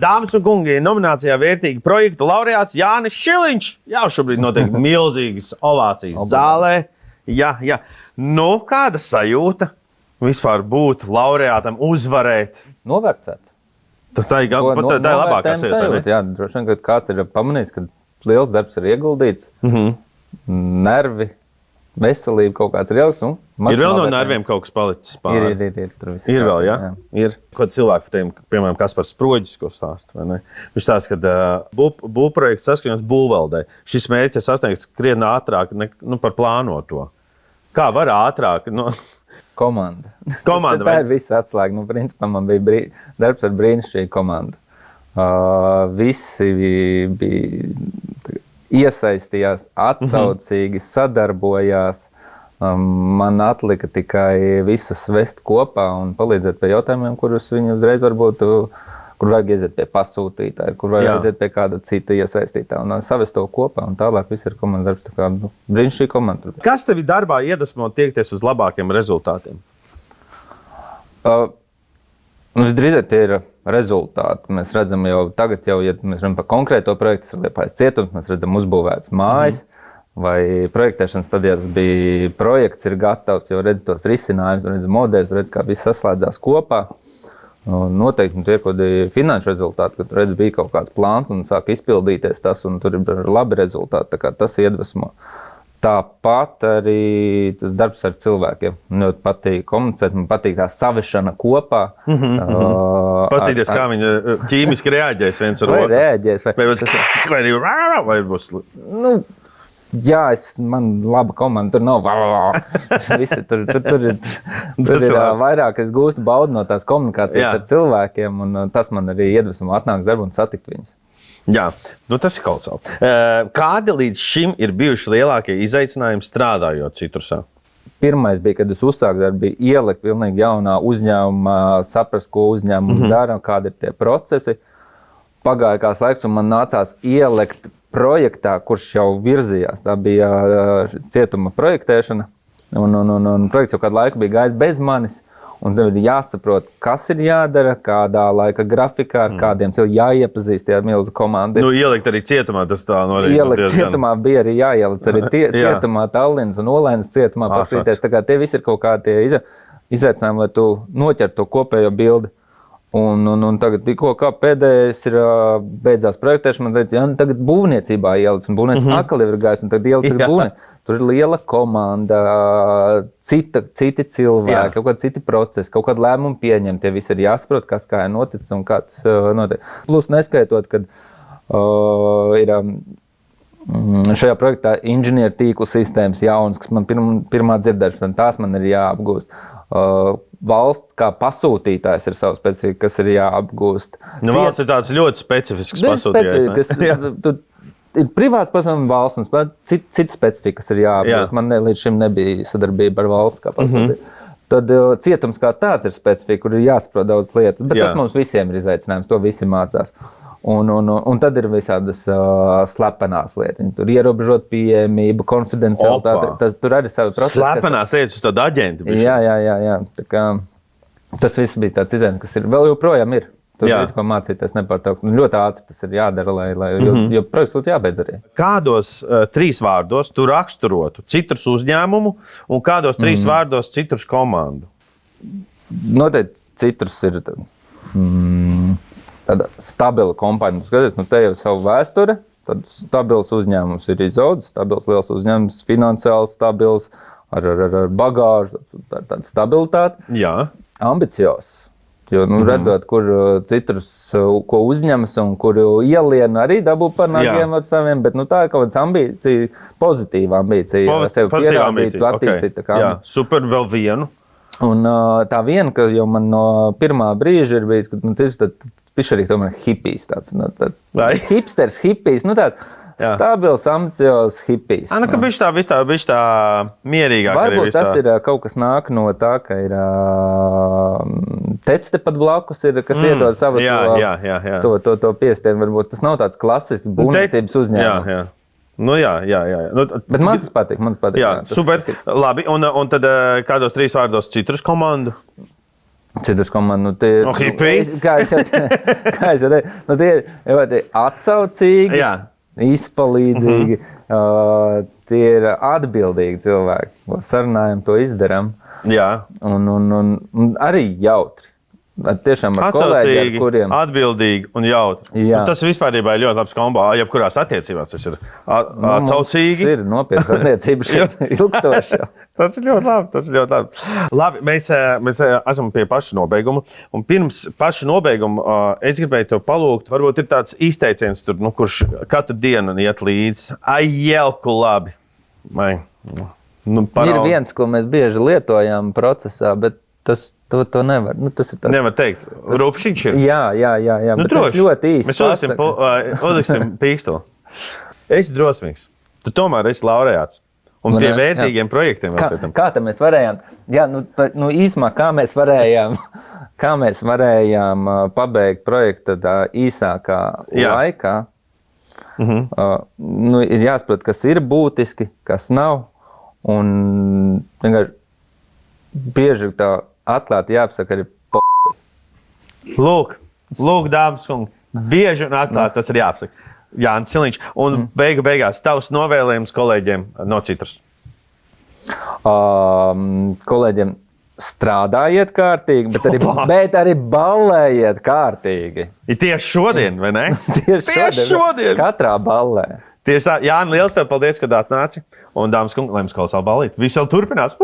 Dāmas un kungi, nominācijā vērtīgi projekta laureāts Jānis Šiliņš. Jā, šobrīd notiek milzīgas ovācijas zālē. Jā. Nu, kāda sajūta vispār būt laureātam, uzvarēt? Novērtēt. Tas tā ir labākā sajūta. Jā, droši vien, kad kāds ir pamanījis, ka liels darbs ir ieguldīts, nervi, veselība kaut kāds ir ieliks. Ir vēl no nerviem kaut kas palicis pāri. Ir vēl, jā? Ir. Ko cilvēki par tiem, piemēram, Kaspars Sproģis, ko stāsta, vai ne? Viņš stāsta, ka būvprojekts saskaņots būvvaldē. Šis mērķis ir sasniegts krietni ātrāk par plānoto. Kā var ātrāk? Komanda. Tā ir visa atslēga. Principā man bija darbs ar brīnišķīgu komandu. Visi bija iesaistījās, atsaucīgi, sadarbojās. Man atlika tikai visus vest kopā un palīdzēt pie jautājumiem, kurus viņi uzreiz varbūt, kur vajag aiziet pie pasūtītāja, kur vajag aiziet pie kāda cita iesaistītā un savest to kopā un tālāk viss ir komandas darbs. Tā kā brīnišķīga komanda. Kas tevi darbā iedvesmo tiekties uz labākiem rezultātiem? Visdrīzāk tie ir rezultāti. Mēs redzam jau tagad, ja mēs runājam par konkrēto projektu, tas ir Liepājas cietums, mēs redzam uzbūvētas mājas. Vai projektēšanas stadijā tas bija projekts, ir gatavs, jau redz tos risinājumus, redz modeļus, redz, kā viss saslēdzās kopā. Noteikti tie ir kaut kādi finanšu rezultāti, kad redz, bija kaut kāds plāns un sāk izpildīties tas, un tur ir labi rezultāti. Tā kā tas iedvesmo. Tāpat arī tas darbs ar cilvēkiem. Man ļoti patīk komunicēt, man patīk tā savešana kopā. Pastīties, kā viņi ķīmiski reaģēs viens ar otru. Vai reaģēs, vai būs... Jā, man laba komanda, tur nav visi, tur ir vairāk, es gūstu baudu no tās komunikācijas ar cilvēkiem, un tas man arī iedvesmo atnākt darbu un satikt viņus. Jā, tas ir kolosāli. Kādi līdz šim ir bijuši lielākie izaicinājumi strādājot Citrusā? Pirmais bija, kad es uzsāku darbu, bija ielikt pilnīgi jaunā uzņēmumā, saprast, ko uzņēmums dara, kādi ir tie procesi. Pagāja kāds laiks, un man nācās ielikt projektā, kurš jau virzījās. Tā bija cietuma projektēšana, un projekts jau kādu laiku bija gājis bez manis. Un tad ir jāsaprot, kas ir jādara, kādā laika grafikā, ar kādiem cilvēkiem jāiepazīst, tie milzu komandi. Ielikt arī cietumā, tas tā norīd. Ielikt cietumā bija arī jāielic arī cietumā Tallinas un Olainas cietumā paskatīties. Tā kā tie visi ir kaut kādi izaicinājumi, lai tu noķer to kopējo bildi. Un tagad tikko kā pēdējais ir beidzās projektēšana, man teica, tagad būvniecībā ielic, un būvniecība atkal ir gājis, un tagad ielic ir būvniecība. Tur ir liela komanda, citi cilvēki, kaut kādi citi procesi, kaut kādi lēmumi pieņem. Tie visi ir jāsaprot, kas kā ir noticis un kā tas notiek. Plus neskaitot, kad ir šajā projektā inženieru tīklu sistēmas jaunas, kas man pirmā dzirdēšana, tās man ir jāapgūst. Valsts kā pasūtītājs ir savu specifiku, kas ir jāapgūst. Valsts ir tāds ļoti specifisks pasūtījājs. Ir privāts pasaules valsts un cita specifika, kas ir jāapgūst. Man līdz šim nebija sadarbība ar valsts kā pasūtītāju. Tad cietums kā tāds ir specifika, kur ir jāsaprot daudz lietas, bet tas mums visiem ir izaicinājums, to visi mācās. Un tad ir visādas slepenās lietas. Tur ierobežot pieejamību, konfidencialitāti. Tur arī savi procesi. Slepenās lietas uz tādu aģentu. Jā. Tā kā, tas viss bija tāds izaicinājums, kas ir vēl joprojām ir. Tur visu, ko mācīties nepārtraukt. Ļoti ātri tas ir jādara, jo projekts būtu jābeidz arī. Kādos 3 vārdos tu raksturotu Citrus uzņēmumu un kādos 3 vārdos Citrus komandu? Noteikti Citrus ir tāda stabila kompānija. Skaties, te jau savu vēsture, tad stabils uzņēmums ir izaudzis, stabils liels uzņēmums, finansiāli stabils, ar bagāžu, tāda stabilitāte. Jā. Ambiciozs. Jo, redzot, kur Citrus ko uzņemas un kur ielien arī dabū par nagiem ar saviem, bet tā ir kaut kāds ambīcija, pozitīva ambīcija, sev pierādīt, attīstīt. Jā, super, vēl vienu. Un tā viena, kas jau man no pirmā brīža ir bijis, kad Citrus pišķirīgi tomēr hipijs, tāds hipsters, hipijs, tāds stabils, ambiciozs hipijs. Ka bišķi tā mierīgāk. Varbūt tas ir kaut kas nāk no tā, ka ir tecte pat blakus, kas iedod savu to piestienu. Varbūt tas nav tāds klasisks būvniecības uzņēmums. Jā. Bet man tas patīk. Jā, super. Labi, un tad kādos 3 vārdos Citrus komandu? Citus komandu, tie ir, kā es jau teicu, tie ir ļoti atsaucīgi, izpalīdzīgi, tie ir atbildīgi cilvēki, ko sarunājam, to izdaram. Jā. Un arī jautri. Tiešām ar kolēģiem, ar kuriem... atbildīgi un jautri. Tas vispārībā ir ļoti labs kombo, jebkurās attiecībās tas ir atsaucīgi. Ir nopietnas attiecības šeit ilgstoši. Tas ir ļoti labi. Labi, mēs esam pie paša nobeiguma. Un pirms paša nobeiguma es gribēju tev palūgt, varbūt ir tāds izteiciens, tur, kurš katru dienu iet līdzi. Ai, jelku labi. Ir viens, ko mēs bieži lietojam procesā, bet to nevar. Tas ir tāds... Nevar teikt. Rupšiņš ir? Jā. Bet tas ļoti īsti. Mēs uzliksim pīkstuli. Esi drosmīgs. Tu tomēr esi laureāts. Un pie vērtīgiem projektiem. Kā tā mēs varējām? Jā, īsumā, kā mēs varējām pabeigt projektu tādā īsākā laikā. Ir jāsaprot, kas ir būtiski, kas nav. Un vienkārši bieži tā atklāti jāapsaka arī Lūk, dāmas un bieži un atklāti tas ir jāapsaka. Jānis Siliņš. Un beigās tavs novēlējums kolēģiem no Citrus. Kolēģiem strādājiet kārtīgi, bet arī ballējiet kārtīgi. Ir tieši šodien, vai ne? Tieši šodien. Katrā ballē. Tieši tā. Jāni, liels tev paldies, kad atnāci. Un dāmas kungi, lai jums klausās ballīt. Viss vēl turpinās.